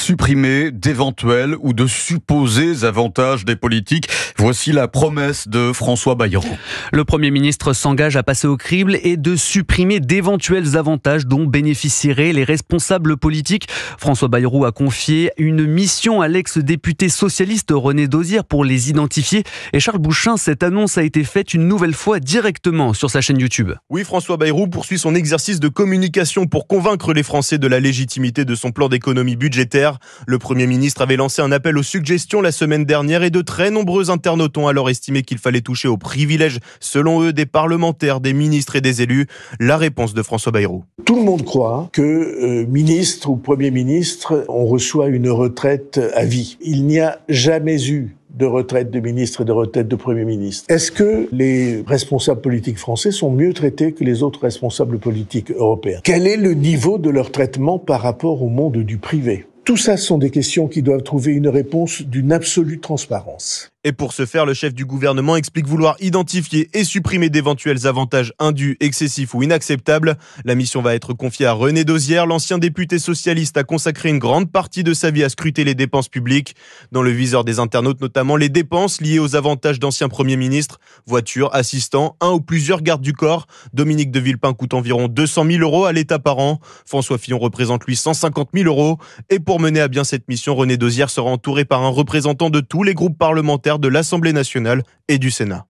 supprimer d'éventuels ou de supposés avantages des politiques. Voici la promesse de François Bayrou. Le Premier ministre s'engage à passer au crible et de supprimer d'éventuels avantages dont bénéficieraient les responsables politiques. François Bayrou a confié une mission à l'ex-député socialiste René Dosière pour les identifier. Et Charles Bouchin, cette annonce a été faite une nouvelle fois directement sur sa chaîne YouTube. Oui, François Bayrou poursuit son exercice de communication pour convaincre les Français de la légitimité de son plan d'économie budgétaire. Le Premier ministre avait lancé un appel aux suggestions la semaine dernière et de très nombreux internautes ont alors estimé qu'il fallait toucher aux privilèges, selon eux, des parlementaires, des ministres et des élus. La réponse de François Bayrou. Tout le monde croit que ministre ou Premier ministre, on reçoit une retraite à vie. Il n'y a jamais eu de retraite de ministre et de retraite de Premier ministre. Est-ce que les responsables politiques français sont mieux traités que les autres responsables politiques européens? Quel est le niveau de leur traitement par rapport au monde du privé? Tout ça sont des questions qui doivent trouver une réponse d'une absolue transparence. Et pour ce faire, le chef du gouvernement explique vouloir identifier et supprimer d'éventuels avantages indus, excessifs ou inacceptables. La mission va être confiée à René Dosière. L'ancien député socialiste a consacré une grande partie de sa vie à scruter les dépenses publiques. Dans le viseur des internautes, notamment les dépenses liées aux avantages d'anciens premiers ministres. Voitures, assistants, un ou plusieurs gardes du corps. Dominique de Villepin coûte environ 200 000 € à l'État par an. François Fillon représente lui 150 000 €. Et pour mener à bien cette mission, René Dosière sera entouré par un représentant de tous les groupes parlementaires de l'Assemblée nationale et du Sénat.